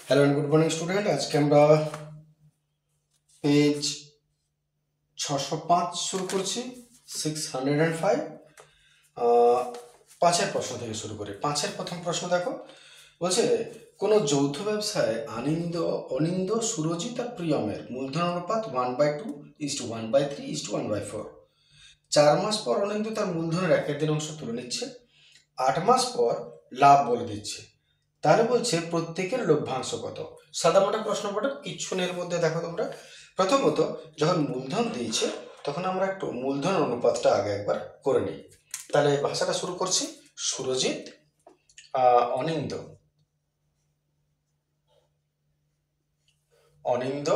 Hello and good morning student. আজকে আমরা page 605 শুরু করছি, 605। পাঁচের প্রশ্ন থেকে শুরু করি। পাঁচের প্রথম প্রশ্ন দেখো, বলছে কোনো যৌথ ব্যবসায় অনিন্দ, সুরজিৎ আর প্রিয়মের মূলধন অনুপাত 1/2:1/3:1/4। 4 মাস পর অনিন্দ তার মূলধনের 1/3 তুলে নিচ্ছে, 8 মাস পর লাভ বলে দিচ্ছে। তাহলে বলছে প্রত্যেকের লভ্যাংশ কত। সাদামাটা প্রশ্ন পড়ে, কিচ্ছু নেই এর মধ্যে। দেখো তোমরা, প্রথমত যখন মূলধন দিয়েছে তখন আমরা একটু মূলধন অনুপাতটা আগে একবার করে নিই। তাহলে ভাষাটা শুরু করছি। Surajit Aninda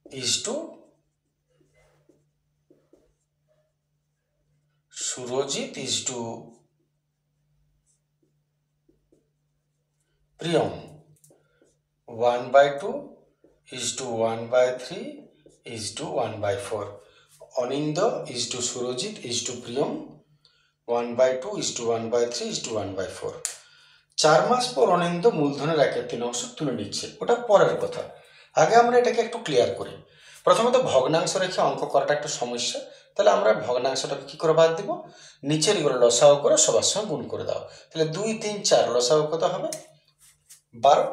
is to Surajit is to Priyam 1/2:1/3:1/4। Aninda is to Surajit is to Priyam 1/2:1/3:1/4। 4 মাস পর অনিন্দ মূলধনের 1/3 তুলে নিচ্ছে, ওটা পরের কথা। আগে আমরা এটাকে একটু ক্লিয়ার করি। প্রথমত ভগ্নাংশ রেখে অঙ্ক করাটা একটু সমস্যা, তাহলে আমরা ভগ্নাংশটাকে কী করে বাদ দিব, নিচের এগুলো লসাগু করে সবার সঙ্গে গুণ করে দাও। তাহলে 2, 3, 4 লসাগু কত হবে? 12।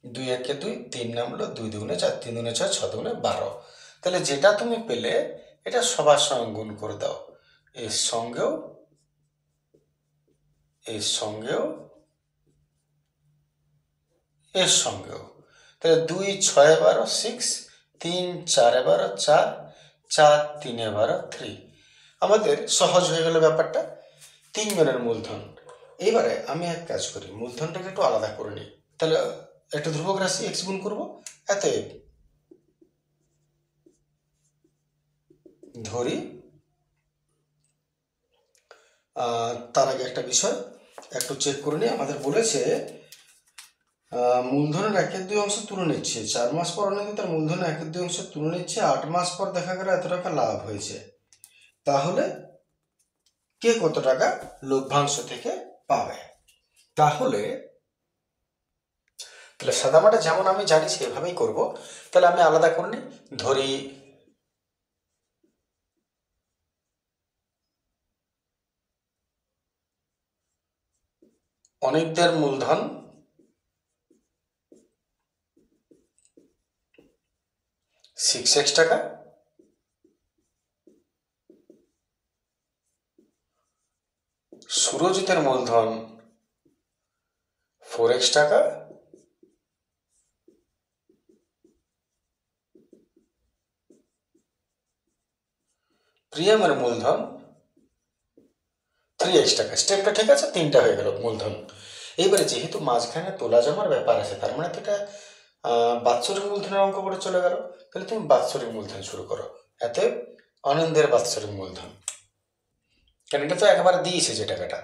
2 1 2, 3 নামলো, 2 2 4, 3 2 6, 6 2 12। তাহলে যেটা তুমি পেলে এটা সবার সঙ্গে গুণ করে দাও, এর সঙ্গেও এর সঙ্গেও এর সঙ্গেও। তাহলে 2 6 12 6, 3 4 12 4, 4 3 12 3। আমাদের সহজ হয়ে গেল ব্যাপারটা, 3 জনের মূলধন। এইবারে আমি এক কাজ করি, মূলধনটাকে একটু আলাদা করে নিই। তাহলে একটা ধ্রুবক রাশি x গুণ করবো, এতে ধরি। তার আগে একটা বিষয় একটু চেক করে নিই। আমাদের বলেছে মূলধনের 1/2 তুলে নিচ্ছে, 4 মাস পর অনেকে তার মূলধনের 1/2 তুলে নিচ্ছে, 8 মাস পর দেখা গেল এত টাকা লাভ হয়েছে। তাহলে কে কত টাকা লভ্যাংশ থেকে পাবে? তাহলে সাদামাটা যেমন আমি জানি সেভাবেই করব। তাহলে আমি আলাদা করে নিই। ধরি অনিকদের মূলধন 6x টাকা, সুরজিতের মূলধন 4x টাকা, প্রিয়মের মূলধন 3x টাকা। স্টেপটা ঠিক আছে, 3টা হয়ে গেল মূলধন। এইবারে যেহেতু মাঝখানে তোলা জমার ব্যাপার আছে, তার মানে তো এটা বাৎসরিক মূলধনের অঙ্ক করে চলে গেল। তাহলে তুমি বাৎসরিক মূলধন শুরু করো। এতে অনিন্দের বাৎসরিক মূলধন, কেন এটা তো একবার দিয়েছে যে টাকাটা।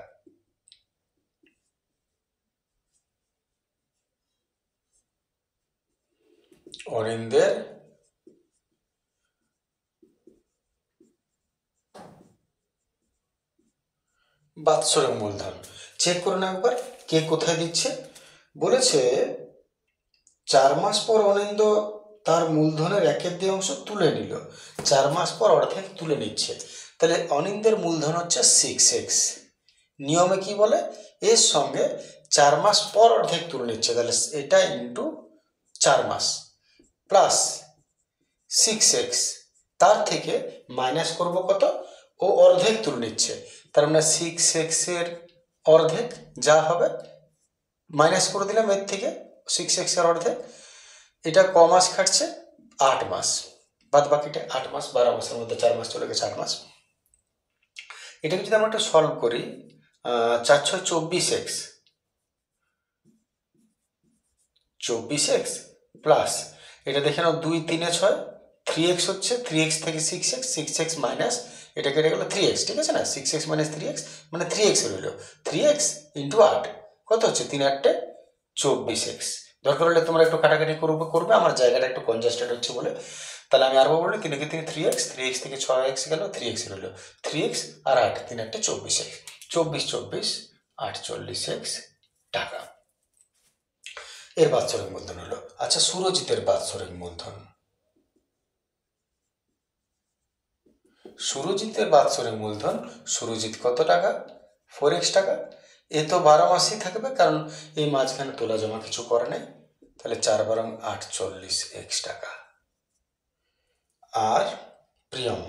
অনিন্দের বাৎসরিক মূলধন চেক করে না একবার, কে কোথায় দিচ্ছে। বলেছে 4 মাস পর অনিন্দ তার মূলধনের 1/2 তুলে নিল, 4 মাস পর অর্ধেক তুলে নিচ্ছে। তাহলে অনিন্দের মূলধন হচ্ছে 6x। নিয়মে কি বলে, এর সঙ্গে 4 মাস পর অর্ধেক তুলে নিচ্ছে, তাহলে এটা ইন্টু 4 মাস প্লাস 6x, তার থেকে মাইনাস করব কত, ও অর্ধেক তুলে নিচ্ছে, তার মানে 6x এর অর্ধেক যা হবে মাইনাস করে দিলাম এর থেকে 6x এর অর্ধেক। এটা ক মাস খাটছে? 8 মাস। বাদ বাকিটা 8 মাস, 12 মাসের মধ্যে 4 মাস চলে গেছে, 8 মাস। এটাকে যদি আমরা একটা সলভ করি, 4 6 24x, 24x প্লাস এটা দেখে নাও 2 3 6, 3x হচ্ছে, 3x থেকে 6x, 6x মাইনাস এটা কেটে গেল 3x, ঠিক আছে না? 6x মাইনাস 3x মানে 3x রইল। 3x ইন্টু 8 কত হচ্ছে? 3 8 24x। দরকার হলে তোমরা একটু কাটাকাটি করবে, আমার জায়গাটা একটু কনজাস্টেড হচ্ছে বলে। তাহলে আমি আরও বলি, 3 কে 3 3x, 3x থেকে 6x গেল, 3x রইল, 3x আর 8 3 8 24x, 24 24 48x টাকা। এর বাৎসরিক মূলধন হলো। আচ্ছা, সুরজিতের বাৎসরিক মূলধন, সুরজিতের বাৎসরিক মূলধন, সুরজিৎ কত টাকা? 4x টাকা। এ তো 12 মাসই থাকবে, কারণ এই মাঝখানে তোলা জমা কিছু করে নেই, তাহলে 4 বারং 48x টাকা। আর প্রিয়ম,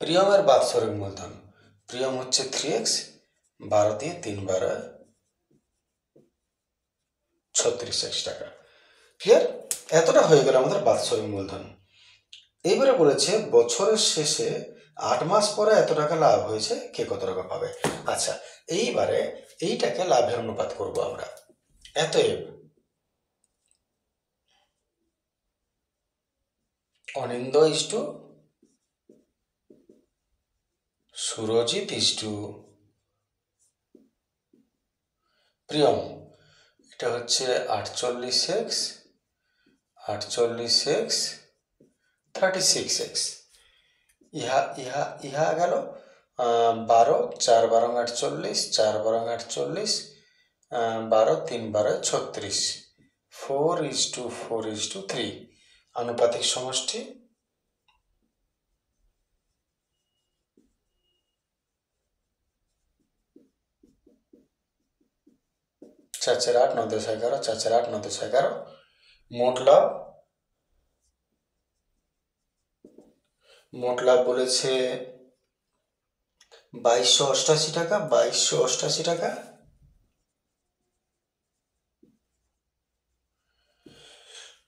প্রিয়মের বাৎসরিক মূলধন, প্রিয়ম হচ্ছে 3x, 12 দিয়ে 3 12 36x টাকা। ক্লিয়ার? এতটা হয়ে গেল আমাদের বাৎসরিক মূলধন। এইবারে বলেছে বছরের শেষে 8 মাস পরে এত টাকা লাভ হয়েছে, কে কত টাকা পাবে। আচ্ছা, এইবারে এইটাকে লাভের অনুপাত করব আমরা। অতএব অনিন্দ ইস্টু সুরজিৎ ইস্টু প্রিয়ম, এটা হচ্ছে 48x 36x, ইহা ইহা ইহা গেল 12, 4 বারং 48, 4 বারং 48, 12 3 12 36, 4:4:3 আনুপাতিক সমষ্টি। চার 8 9 10 11, 4 8 9 10 11, মোট লাভ, মোট লাভ বলেছে 2288 টাকা, 2288 টাকা।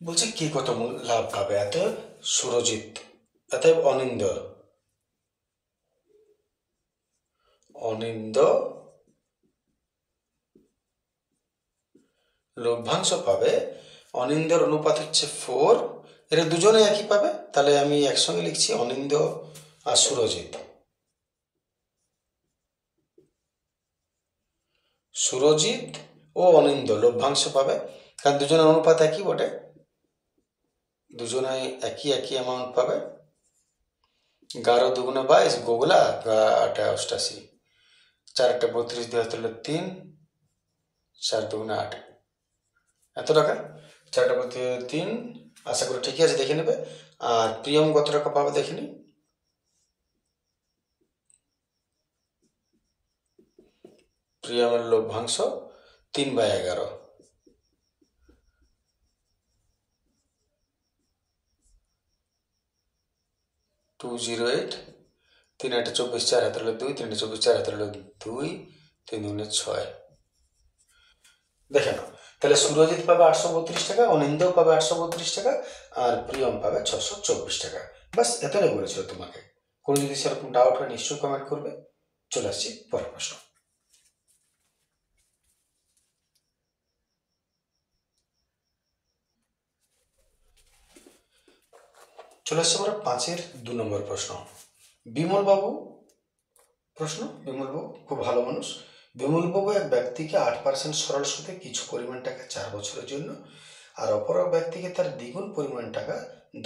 বলছে কি কত লাভ পাবে, অতএব সুরজিৎ, অতএব অনিন্দ লভ্যাংশ পাবে। অনিন্দের অনুপাত হচ্ছে 4, এরা দুজনে একই পাবে, তাহলে আমি একসঙ্গে লিখছি অনিন্দ আর সুরজিৎ। সুরজিৎ ও অনিন্দ লভ্যাংশ পাবে, কারণ দুজনের অনুপাত একই বটে, দুজনে একই একই অ্যামাউন্ট পাবে। 11 দুগুণে 22, গোগুলা 8 88, 4 8 32, 2 হাতে 3, 4 দুগুণে 8, এত টাকা। 4 3, আশা করি ঠিকই আছে, দেখে নেবে। আর প্রিয়ম কত টাকা পাবে দেখে নি। প্রিয়মের লভ্যাংশ 3/11, 208, 3 8 24, 4 হাতে 2, 3 24, 4 হাতে 2, 3 2 6। দেখে নাও, তাহলে সুরজিৎ পাবে 832 টাকা, অনিন্দেও পাবে 832 টাকা, আর প্রিয়ম পাবে 624 টাকা। বাস এতটাই বলেছিল তোমাকে। কোনো যদি সেরকম ডাউট হয় নিশ্চয়ই কমেন্ট করবে। চলে আসছি পরের প্রশ্ন। চলে আসছে আমরা 5-এর 2 নম্বর প্রশ্ন। বিমলবাবু প্রশ্ন, বিমলবাবু খুব ভালো মানুষ। বিমলবাবু এক ব্যক্তিকে 8% সরল সুদে কিছু পরিমাণ টাকা 4 বছরের জন্য, আর অপর এক ব্যক্তিকে তার দ্বিগুণ পরিমাণ টাকা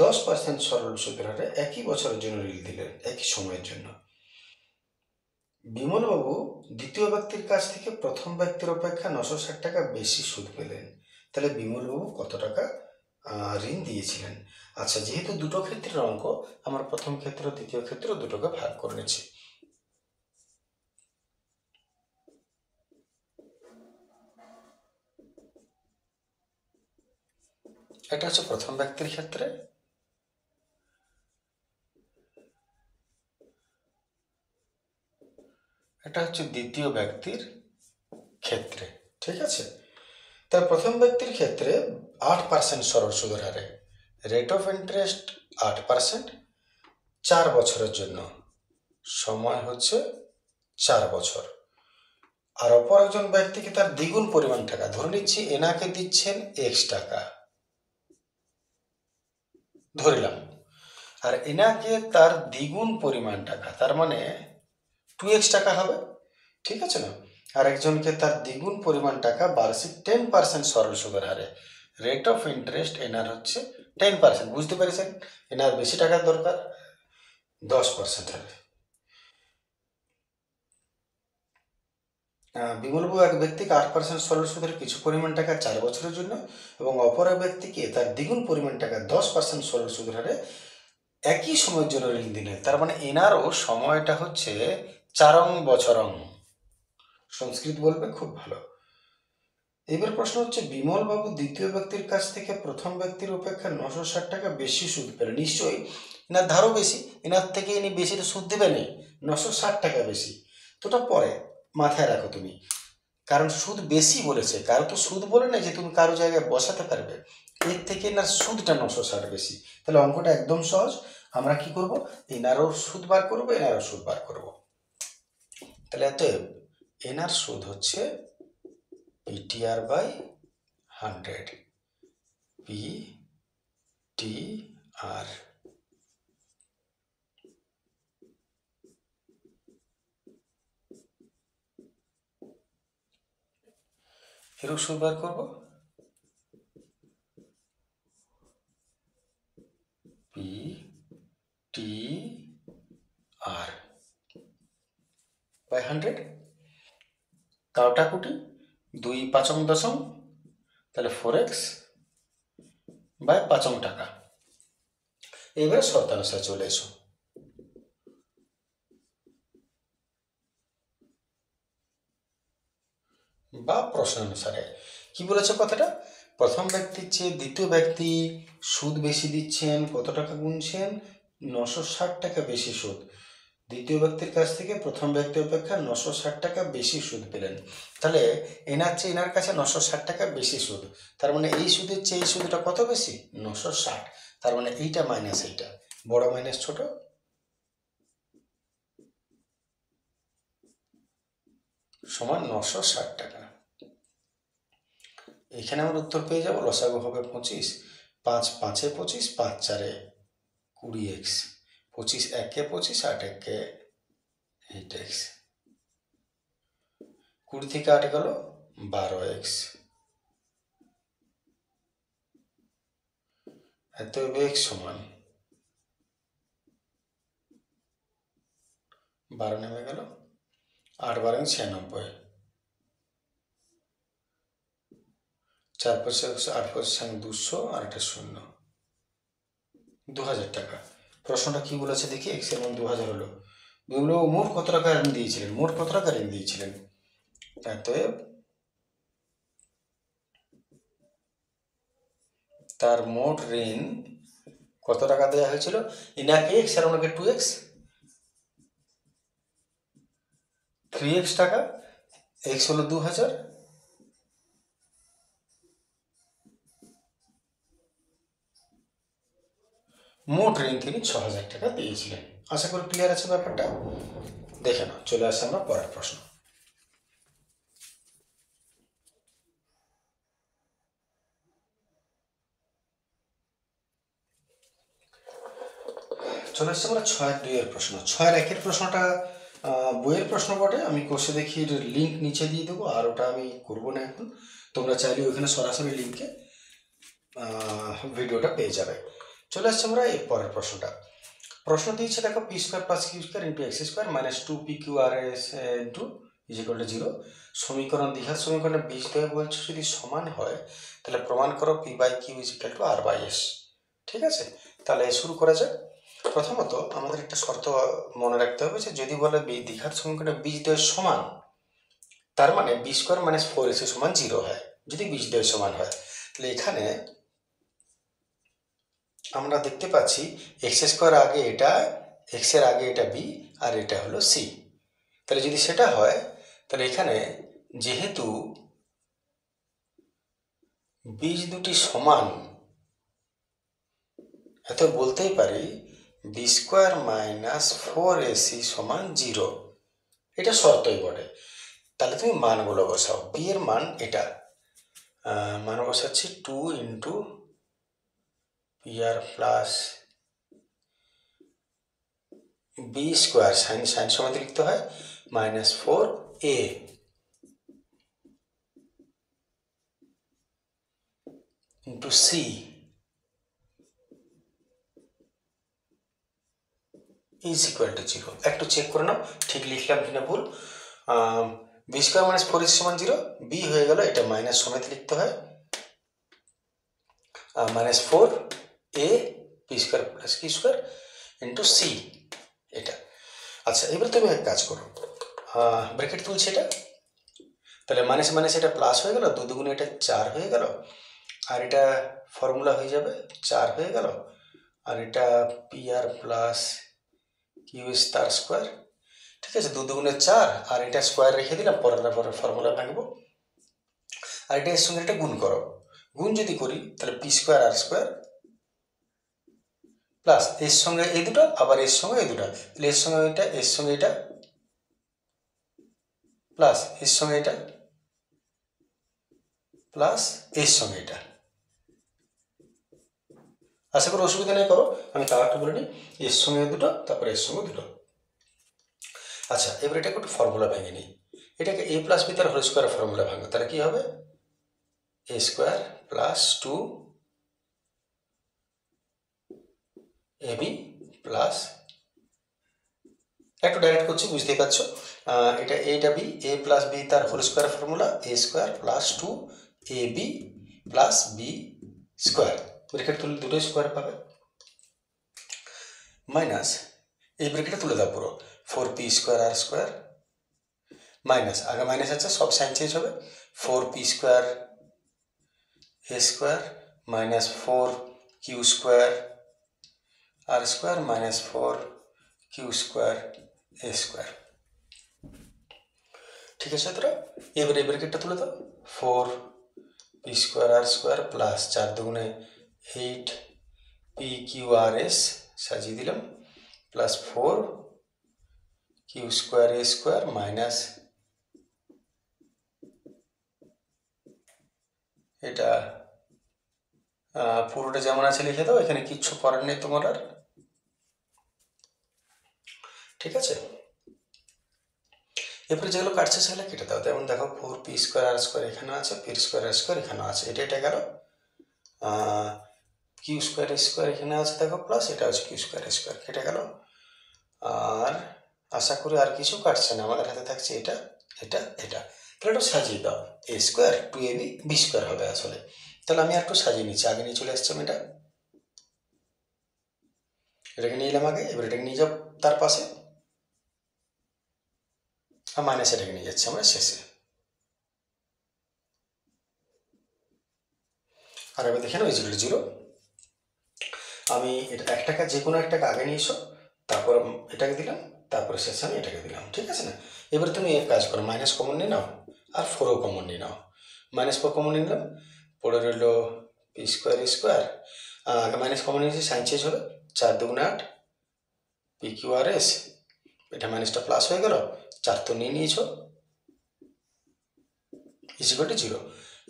10% সরল সুদের হারে একই বছরের জন্য ঋণ দিলেন, একই সময়ের জন্য। বিমলবাবু দ্বিতীয় ব্যক্তির কাছ থেকে প্রথম ব্যক্তির অপেক্ষা 960 টাকা বেশি সুদ পেলেন, তাহলে বিমলবাবু কত টাকা ঋণ দিয়েছিলেন। আচ্ছা, যেহেতু দুটো ক্ষেত্রের অঙ্ক, আমার প্রথম ক্ষেত্র দ্বিতীয় ক্ষেত্র দুটোকে ভাগ করে নিচ্ছি। এটা হচ্ছে প্রথম ব্যক্তির ক্ষেত্রে, এটা হচ্ছে দ্বিতীয় ব্যক্তির ক্ষেত্রে, ঠিক আছে। তার প্রথম ব্যক্তির ক্ষেত্রে 8% সরল সুদের হারে, রেট অফ ইন্টারেস্ট 8%, 4 বছরের জন্য, সময় হচ্ছে 4 বছর। আর অপর একজন ব্যক্তিকে তার দ্বিগুণ পরিমাণ টাকা, ধরে নিচ্ছি এনাকে দিচ্ছেন x টাকা, ধরিলাম, আর এনাকে তার দ্বিগুণ পরিমাণ টাকা, তার মানে 2x টাকা হবে, ঠিক আছে না। আর একজনকে তার দ্বিগুণ পরিমাণ টাকা বার্ষিক 10% সরল সুদের হারে, রেট অফ ইন্টারেস্ট এনার হচ্ছে 10%, বুঝতে পেরেছেন, এনার বেশি টাকার দরকার, 10% হবে। বিমলবাবু এক ব্যক্তিকে 8% সরল সুদের কিছু পরিমাণ টাকা 4 বছরের জন্য এবং অপর এক ব্যক্তিকে তার দ্বিগুণ পরিমাণ টাকা 10% সরল সুদের হারে একই সময়ের জন্য ঋণ দিলেন। তার মানে এনারও সময়টা হচ্ছে 4 বছরং। সংস্কৃত বলবে, খুব ভালো। এবার প্রশ্ন হচ্ছে, বিমলবাবু দ্বিতীয় ব্যক্তির কাছ থেকে প্রথম ব্যক্তির অপেক্ষা 960 টাকা বেশি সুদ পেলেন। নিশ্চয়ই এনার ধারও বেশি, এনার থেকে ইনি বেশি সুদ দেবেনি, 960 টাকা বেশি। তোটা পরে মাথায় রাখো তুমি, কারণ সুদ বেশি বলেছে, কারো তো সুদ বলে না যে তুমি কারো জায়গায় বসাতে পারবে, এর থেকে এনার সুদটা 960 বেশি। তাহলে অঙ্কটা একদম সহজ। আমরা কি করব, এনারও সুদ বার করবো, এনারও সুদ বার করব। তাহলে অতএব এনার সুদ হচ্ছে পিটিআর বাই 100, পিটিআর। এরও সুদ বার করবো, পিটিআর বাই 100, কাটাকুটি 2 5 দশম, তাহলে 4x বাই 5 টাকা। এবারে শর্তানুসারে চলে এসো। বা প্রশ্ন অনুসারে কি বলেছে কথাটা, প্রথম ব্যক্তির চেয়ে দ্বিতীয় ব্যক্তি সুদ বেশি দিচ্ছেন, কত টাকা গুনছেন, 960 টাকা বেশি সুদ। দ্বিতীয় ব্যক্তির কাছ থেকে প্রথম ব্যক্তি অপেক্ষা 960 টাকা বেশি সুদ পেলেন। তাহলে এনার চেয়ে এনার কাছে 960 টাকা বেশি সুদ, তার মানে এই সুদের চেয়ে এই সুদটা কত বেশি, 960। তার মানে এইটা মাইনাস এইটা, বড় মাইনাস ছোট, সমান 960 টাকা। এখানে আমরা উত্তর পেয়ে যাব, লসাগু হবে 25, 5 5 25, 5 4 20x, 25 1 25, 8 1 8x, 20 থেকে 8 গেল 12x। অতএব x সমান 12 নেমে গেল, 8 12 96, 4 5 8 5 200, আর একটা 0, 2000 টাকা। প্রশ্নটা কি বলেছে দেখি, x এর মান 2000 হলো। বিমলবাবু মোট কত টাকা ঋণ দিয়েছিলেন, মোট কত টাকা ঋণ দিয়েছিলেন, অতএব তার মোট ঋণ কত টাকা দেওয়া হয়েছিল, ইনাকে x আর ওনাকে 2x, 3x টাকা, x হলো 2000, মোট ঋণ তিনি 6000 টাকা দিয়েছিলেন। আশা করি ক্লিয়ার আছে ব্যাপারটা। দেখে নাও, চলে আসে আমরা পরের প্রশ্ন। চলে আসছে আমরা 6-2 এর প্রশ্ন। 6-1 প্রশ্নটা বইয়ের প্রশ্ন বটে, আমি কোষে দেখির লিঙ্ক নিচে দিয়ে দেবো, আর ওটা আমি করবো না এখন। তোমরা চাইলে ওইখানে সরাসরি লিঙ্কে ভিডিওটা পেয়ে যাবে। চলে আসছে আমরা এর পরের প্রশ্নটা। প্রশ্ন দিয়েছে দেখো, p square plus q square into x square minus 2pqrs into equal to 0 সমীকরণ, দ্বিঘাত সমীকরণে বীজদ্বয় বলছে যদি সমান হয় তাহলে প্রমাণ করো p by q equal to r by s. ঠিক আছে, তাহলে শুরু করা যাক। প্রথমত আমাদের একটা শর্ত মনে রাখতে হবে যে যদি বলে দ্বিঘাত সমীকরণে বীজদ্বয় সমান, তার মানে বি স্কোয়ার মাইনাস 4ac সমান 0 হয়। যদি বীজদ্বয় সমান হয়, তাহলে এখানে আমরা দেখতে পাচ্ছি এক্স স্কোয়ার আগে এটা, এক্স এর আগে এটা বি, আর এটা হলো সি। তাহলে যদি সেটা হয়, তাহলে এখানে যেহেতু বীজ দুটি সমান, এত বলতেই পারি বি স্কোয়ার মাইনাস 4ac সমান 0। এটা শর্তই বটে। তাহলে তুমি মানগুলো বসাও, বি এর মান এটা, মান বসাচ্ছি 2 into P R plus B square, sign sign সময় লিখতে হয়, minus 4a into C is equal to 0। একটু চেক করে নাও ঠিক লিখলাম কিনা ভুল। বি স্কোয়ার মাইনাস 4ac সমান 0, বি হয়ে গেল, এটা মাইনাস সমেত লিখতে হয়, minus 4a b square plus কি স্কোয়ার ইন্টু সি এটা। আচ্ছা, এবার তুমি এক কাজ করো, ব্র্যাকেট তুলছি এটা, তাহলে মাইনাস মাইনাস এটা প্লাস হয়ে গেল, 2 দুগুণে এটা 4 হয়ে গেল, আর এটা ফর্মুলা হয়ে যাবে 4 হয়ে গেল, আর এটা P R plus Q star square, ঠিক আছে, 2 দুগুণে 4, আর এটা স্কোয়ার রেখে দিলাম, পরের ফর্মুলা ভাঙবো, আর এটা এর সঙ্গে এটা গুণ করো, গুণ যদি করি তাহলে পি স্কোয়ার আর স্কোয়ার প্লাস এর সঙ্গে এই দুটো, আবার এর সঙ্গে এই দুটো, তাহলে এর সঙ্গে এটা, এর সঙ্গে এটা, প্লাস এর সঙ্গে এটা, প্লাস এর সঙ্গে এটা। আশা করি অসুবিধা নেই, করো, আমি তাও একটু বলে নিই, এর সঙ্গে দুটো, তারপরে এর সঙ্গে দুটো। আচ্ছা, এবার এটাকে একটু ফর্মুলা ভেঙে নিই, এটাকে এ প্লাস বি তার হোল স্কোয়ার ফর্মুলা ভাঙো, তাহলে কি হবে, A square plus 2 ab plus, একটু ডাইরেক্ট করছি, বুঝতেই পারছো, এটা বি, এ প্লাস বি তার whole square formula A square plus 2 ab plus B square, bracket তুলে দুটোই স্কোয়ার পাবে, মাইনাস এই ব্রেকেটে তুলে দাও পুরো, 4p স্কোয়ার আর স্কোয়ার, মাইনাস আগে মাইনাস আছে, সব সাইন চেঞ্জ হবে, 4p স্কোয়ার এ স্কোয়ার মাইনাস 4q স্কোয়ার আর স্কোয়ার মাইনাস 4q স্কোয়ার এ স্কোয়ার। ঠিক আছে তোরা, এবার এই ব্রেকেটটা তুলে দাও, 4p স্কোয়ার আর স্কোয়ার প্লাস 4 দুগুণে 8pqrs সাজিয়ে দিলাম, প্লাস 4q স্কোয়ার এ স্কোয়ার মাইনাস এটা পুরোটা যেমন আছে লিখে দাও, এখানে কিচ্ছু করার নেই তোমার আর, ঠিক আছে। এরপরে যেগুলো কাটছে সেগুলো কেটে দাও, যেমন দেখো 4p স্কোয়ার আর স্কোয়ার এখানে আছে, পি স্কোয়ার আর স্কোয়ার এখানে আছে, এটা গেল, কিউ স্কোয়ার স্কোয়ার এখানে আছে দেখো, প্লাস এটা হচ্ছে কিউ স্কোয়ার স্কোয়ার, কেটে গেল, আর আশা করি আর কিছু কাটছে না, আমাদের হাতে থাকছে এটা এটা এটা, তাহলে একটু সাজিয়ে দাও, এ স্কোয়ার 2ab বি স্কোয়ার হবে আসলে, তাহলে আমি একটু সাজিয়ে নিচ্ছি, আগে নিয়ে চলে আসছি আমি এটাকে নিয়ে এলাম আগে, এবার এটাকে নিয়ে যাও তার পাশে, আর মাইনাস এটাকে নিয়ে যাচ্ছি আমরা শেষে, আর এবার দেখে নাও ইজিক্যাল 0, আমি এটা একটাকে যে কোনো একটাকে আগে নিয়ে এসো, তারপর এটাকে দিলাম, তারপরে শেষে আমি এটাকে দিলাম, ঠিক আছে না। এবার তুমি এক কাজ করো, মাইনাস কমন নিয়ে নাও, আর 4ও কমন নিয়ে নাও, মাইনাস 4 কমন নিলাম, পড়ে রইল P square square, minus common নিয়েছি, সাইন চেঞ্জ হবে, 4 দুগুণে 8 পি কিউ আর এস, এটা মাইনাসটা প্লাস হয়ে গেল, 4 তো নিয়ে নিয়েছো, ইজিক্যাল টু 0,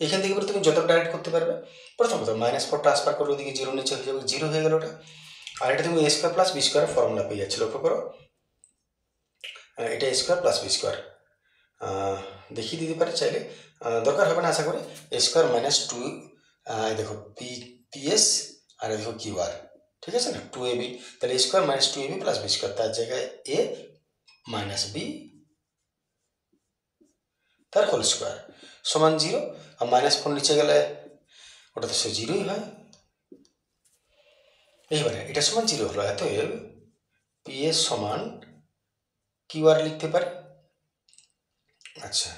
এখান থেকে তুমি যত ডাইরেক্ট করতে পারবে, প্রথমত মাইনাস 4 ট্রান্সফার করে ওদিকে 0 নিচে হয়ে যাবে, 0 হয়ে গেল ওটা, আর এটা তুমি এ স্কোয়ার প্লাস বি স্কোয়ারের ফর্মুলা পেয়ে যাচ্ছে, লক্ষ্য করো, এটা এ স্কোয়ার প্লাস বি স্কোয়ার, দেখিয়ে দিতে পারে চাইলে, দরকার হবে না আশা করি, এ স্কোয়ার মাইনাস 2, দেখো পিএস আর দেখো কিউ আর, ঠিক আছে না, 2ab, তাহলে A square minus 2ab plus B square, তার জায়গায় এ মাইনাস বি তার হোল স্কোয়ার সমান 0, আর মাইনাস 4 নিচে গেলে ওটা তো সে 0ই হয়, এইবারে এটা সমান 0 হলো, অতএব পিএস সমান কিউ আর লিখতে পারি। আচ্ছা,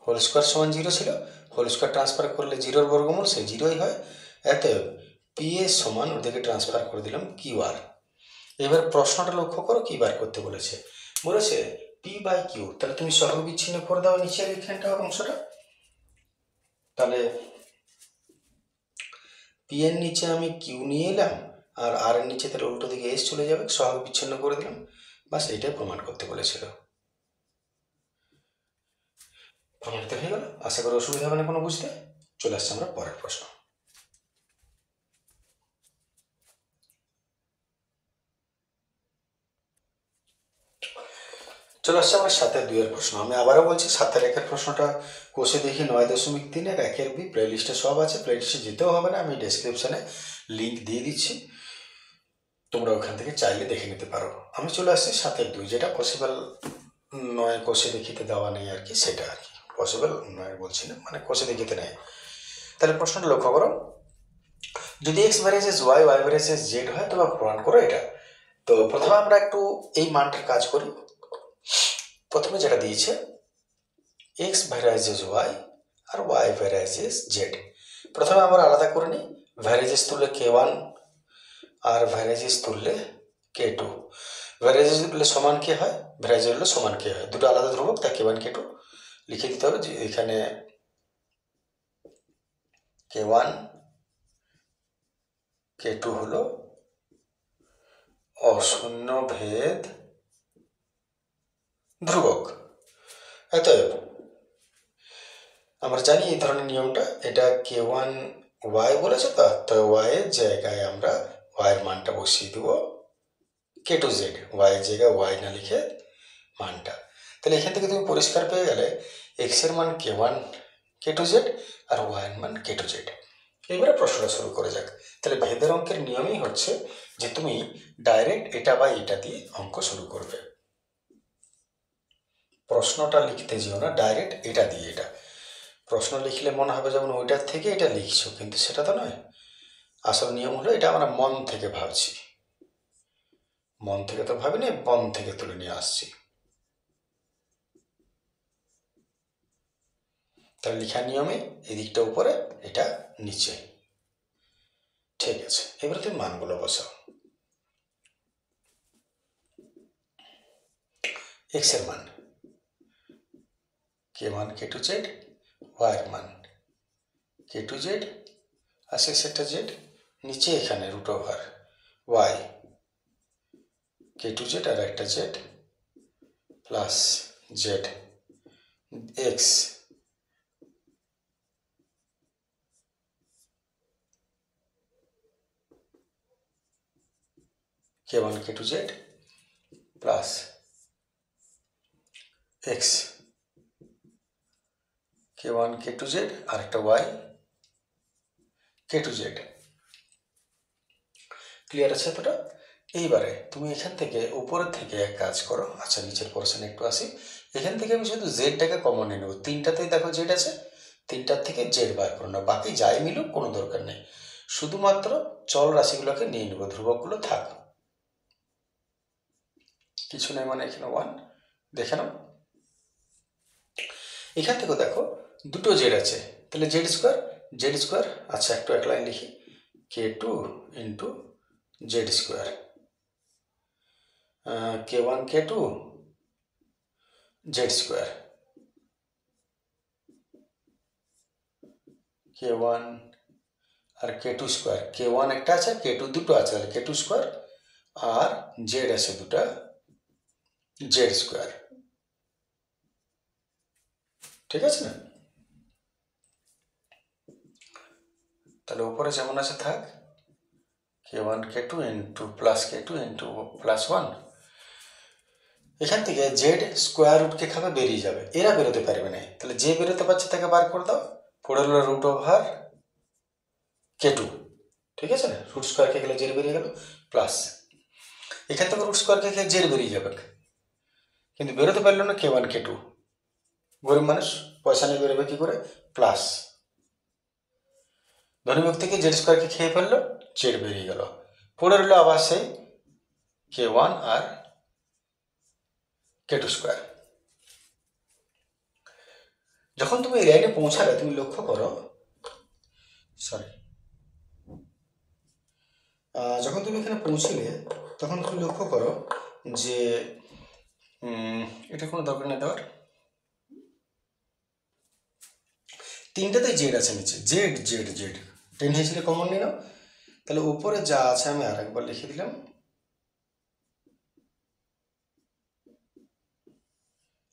হোল স্কোয়ার সমান 0 ছিল, হোল স্কোয়ার ট্রান্সফার করলে 0-র বর্গমূল সে 0ই হয়, অতএব পিএস সমান ওদিকে ট্রান্সফার করে দিলাম কিউ আর। এবার প্রশ্নটা লক্ষ্য করো, কি বার করতে বলেছে, বলেছে পি বাই কিউ, তাহলে তুমি সহগ বিচ্ছিন্ন করে দাও নিচের এখানটা অংশটা, তাহলে পি এর নিচে আমি কিউ নিয়ে এলাম, আর আর এর নিচে তাহলে উল্টো দিকে এস চলে যাবে, সহগ বিচ্ছিন্ন করে দিলাম, বাস এইটাই প্রমাণ করতে বলেছিল, প্রমাণিত হয়ে গেল, আশা করি অসুবিধা হবে না কোনো বুঝতে। চলে আসছে আমরা পরের প্রশ্ন, চলে আসছে আমার 7-2-এর প্রশ্ন। আমি আবারও বলছি, 7-1-এর প্রশ্নটা কোষে দেখি 9.3-এর 1-এর বি প্লেলিস্টে সব আছে, প্লেলিস্টে যেতেও হবে না, আমি ডেসক্রিপশানে লিঙ্ক দিয়ে দিচ্ছি, তোমরা ওখান থেকে চাইলে দেখে নিতে পারো। আমি চলে আসছি 7-2, যেটা পসিবল নয় কষে দেখিতে দেওয়া নেই আর কি, সেটা আর কি পসিবল নয় বলছি না, মানে কষে দেখিতে নেই। তাহলে প্রশ্নটা লক্ষ্য করো, যদি x varies as y, y varies as z হয় তবে প্রমাণ করো এটা। তো প্রথমে আমরা একটু এই মানটার কাজ করি। প্রথমে যেটা দিয়েছে এক্স ভ্যারিয়েসেস ওয়াই আর ওয়াই ভ্যারিয়েসেস জেড, প্রথমে আমরা আলাদা করে নিই। ভ্যারিয়েসেস তুললে K1 আর ভ্যারিয়েসেস তুললে K2। ভ্যারিয়েসেস তুললে সমান কে হয়, ভ্যারিয়েসেস তুললে সমান কে হয়, দুটো আলাদা ধ্রুবক, তাই K1 K2 লিখে দিতে হবে যে এখানে K1 K2 হলো অশূন্য ভেদ ধ্রুবক। অতএব আমরা জানি এই ধরনের নিয়মটা, এটা K1 ওয়াই বলেছে, তো ওয়াই এর জায়গায় আমরা ওয়াই এর মানটা বসিয়ে দেব K2 জেড, ওয়াই এর জায়গায় ওয়াই না লিখে মানটা। তাহলে এখান থেকে তুমি পরিষ্কার পেয়ে গেলে এক্স এর মান K1 K2 জেড আর ওয়াই এর মান K2 জেড। এবারে প্রশ্নটা শুরু করে যাক। তাহলে ভেদের অঙ্কের নিয়মই হচ্ছে যে তুমি ডাইরেক্ট এটা বা এটা দিয়ে অঙ্ক শুরু করবে, প্রশ্নটা লিখতে যেও না ডাইরেক্ট এটা দিয়ে এটা। প্রশ্ন লিখলে মনে হবে যেমন ওইটার থেকে এটা লিখছো, কিন্তু সেটা তো নয়। আসল নিয়ম হলো এটা আমরা মন থেকে ভাবছি, মন থেকে তো ভাবিনি, বন থেকে তুলে নিয়ে আসছি। তাহলে লেখার নিয়মে এদিকটা উপরে, এটা নিচে। ঠিক আছে, এবারে তুমি মানগুলো বসাও। এক্স এর মান K1 K2 জেড, ওয়াই এর মান K2 জেড আর শেষেরটা জেড, নিচে এখানে root over Y K2 Z আর একটা Z plus Z X K1 K2 Z plus X K1 K2 Z আর একটা ওয়াই K2 জেড। ক্লিয়ার আছে এতটা? এইবারে তুমি এখান থেকে উপরের থেকে এক কাজ করো। আচ্ছা, নিচের পোর্শনে একটু আসি। এখান থেকে আমি শুধু জেডটাকে কমন নিয়ে নেবো, তিনটাতেই দেখো জেড আছে, তিনটার থেকে জেড বার করো না, বাকি যাই মিলুক কোনো দরকার নেই, শুধুমাত্র চল রাশিগুলোকে নিয়ে নেবো, ধ্রুবকগুলো থাক, কিছু নেই। মানে এখানে ওয়ান দেখে নাও। এখান থেকেও দেখো দুটো জেড আছে, তাহলে জেড স্কোয়ার। আচ্ছা, একটু এক লাইন লিখি, K2 into Z square, K1 K2 Z square, K1 আর K2 স্কোয়ার, K1 একটা আছে K2 দুটো আছে, তাহলে K2 স্কোয়ার আর জেড আছে দুটা, জেড স্কোয়ার। ঠিক আছে না? তাহলে উপরে যেমন আছে থাক, K1 K2 into plus K2 into plus 1। এখান থেকে জেড স্কোয়ার রুটকে খাবে, বেরিয়ে যাবে, এরা বেরোতে পারবে না, তাহলে যে বেরোতে পারছে তাকে বার করে দাও, পড়ে হলো রুট ওভার K2। ঠিক আছে না? রুট স্কোয়ার কে গেলে জেড বেরিয়ে গেল, প্লাস এখান থেকে রুট স্কোয়ার কে গেলে জেড বেরিয়ে যাবে, কিন্তু বেরোতে পারলো না K1 K2, গরিব মানুষ, পয়সা নিয়ে বেরোবে কি করে, প্লাস ধনী ব্যক্তিকে জেড স্কোয়ারকে খেয়ে ফেললো, জেড বেরিয়ে গেল, পড়ে রইল আবার সেই K1 আর K2 স্কোয়ার। যখন তুমি এই লাইনে পৌঁছাবে তুমি লক্ষ্য করো, যখন তুমি এখানে পৌঁছলে তখন তুমি লক্ষ্য করো যে এটা কোনো দরকার নেই দেওয়ার, তিনটাতে জেড আছে, নিচে জেড জেড জেড, টেন হয়েছিল কমন নিয়ে নাও, তাহলে উপরে যা আছে আমি আরেকবার লিখে দিলাম,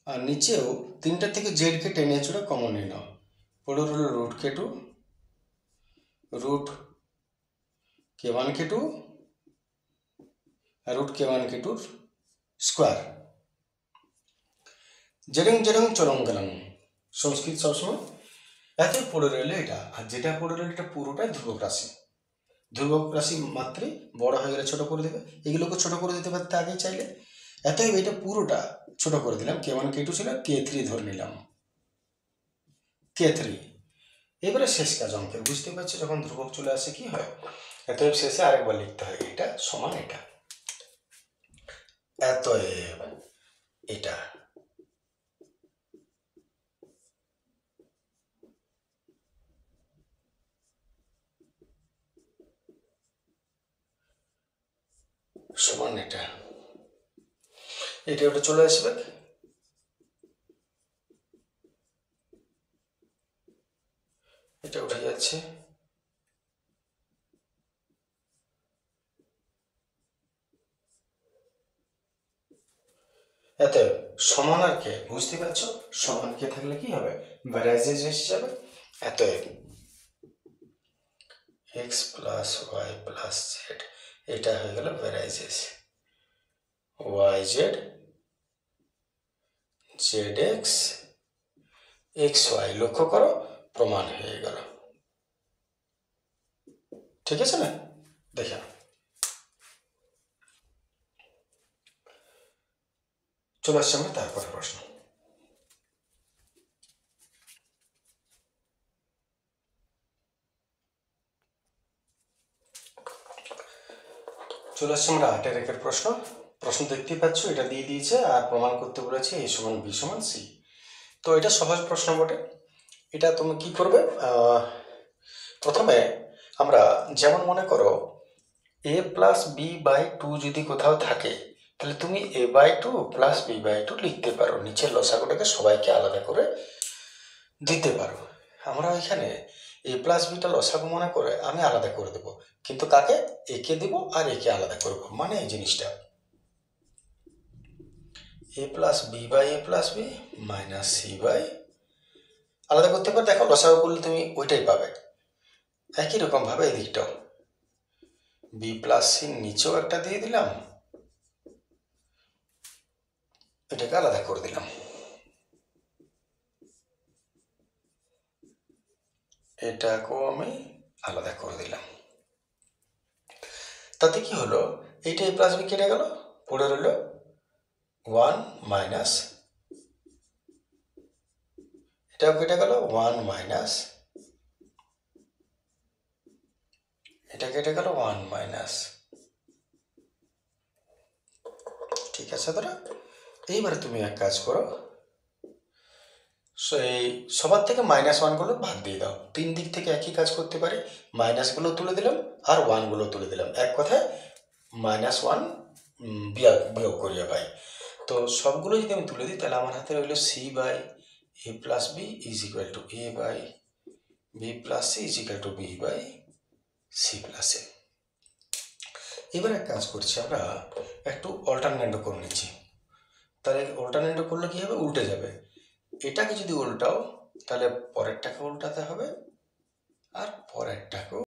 আর নিচেও তিনটা থেকে জেডকে টেনে চড়ে কমন নিয়ে নাও, পড়ে রইল root K2 root K1 K2 আর রুট K1 K2 স্কোয়ার। জেডং জেডং চরং গেলাম, সংস্কৃত সবসময় এতই পড়ে রইল এটা, আর যেটা পড়ে রইল এটা পুরোটাই ধ্রুবক রাশি। ধ্রুবক রাশি মাত্রই বড় হয়ে গেলে ছোট করে দেবে, এগুলোকে ছোট করে দিতে পারতে আগেই চাইলে, অতএব এটা পুরোটা ছোট করে দিলাম, K1 K2 ছিল, K3 ধরে নিলাম, K3। এবারে শেষ কাজ অঙ্কে বুঝতে পারছো, যখন ধ্রুবক চলে আসে কি হয়, অতএব শেষে আরেকবার লিখতে হয় এটা সমান এটা, অতএব এটা সমান এটা, এটা ওটা চলে আসবে, এটা উঠে যাচ্ছে, অতএব সমান আর কে বুঝতে পারছো, সমান কে থাকলে কি হবে, ভ্যারাইজেস এসে যাবে, অতএব x plus y plus z, এটা হয়ে গেল varies as, y z z x x y, লক্ষ্য করো প্রমাণ হয়ে গেল, ঠিক আছে না? দেখে চলে আসছে আমরা তারপরে প্রশ্ন। চলে আসছে আমরা 8 একের প্রশ্ন। প্রশ্ন দেখতেই পাচ্ছ, এটা দিয়ে দিয়েছে আর প্রমাণ করতে বলেছে a সমান b সমান c। তো এটা সহজ প্রশ্ন বটে। এটা তুমি কি করবে, প্রথমে আমরা যেমন মনে করো a plus b by two যদি কোথাও থাকে, তাহলে তুমি a by two plus b by two লিখতে পারো, নিচের লসাগুটাকে সবাইকে আলাদা করে দিতে পারো। আমরা ওইখানে a প্লাস বিটা লসাগু মনে করে আমি আলাদা করে দেবো, কিন্তু কাকে, একে দেবো আর একে আলাদা করবো, মানে এই জিনিসটা a plus b by A plus b minus c by, আলাদা করতে পারো, দেখো লসাগু করলে তুমি ওইটাই পাবে। একই রকম ভাবে এই দিকটাও বি প্লাস সি নিচেও একটা দিয়ে দিলাম, এটাকে আলাদা করে দিলাম, এটাকেও আমি আলাদা করে দিলাম। তাতে কি হলো, এইটা এ প্লাস বি কেটে গেল, পড়ে রইল ওয়ান মাইনাস, এটাও কেটে গেল ওয়ান মাইনাস, এটা কেটে গেল ওয়ান মাইনাস, ঠিক আছে তোরা? এইবারে তুমি এক কাজ করো, এই সবার থেকে মাইনাস ওয়ানগুলো বাদ দিয়ে দাও, তিন দিক থেকে একই কাজ করতে পারি, মাইনাসগুলো তুলে দিলাম আর ওয়ানগুলো তুলে দিলাম, এক কথায় মাইনাস ওয়ান বিয়োগ করিয়া পাই। তো সবগুলো যদি আমি তুলে দিই, তাহলে আমার হাতে রইল C by A plus B is equal to A by B plus C is equal to B by C plus A. এবার এক কাজ করছি, আমরা একটু অল্টারনেন্ট করে নিচ্ছি, তাহলে অল্টারনেন্ট করলে কি হবে, উল্টে যাবে, এটাকে যদি উল্টাও তাহলে পরেরটাকে উল্টাতে হবে আর পরেরটাকেও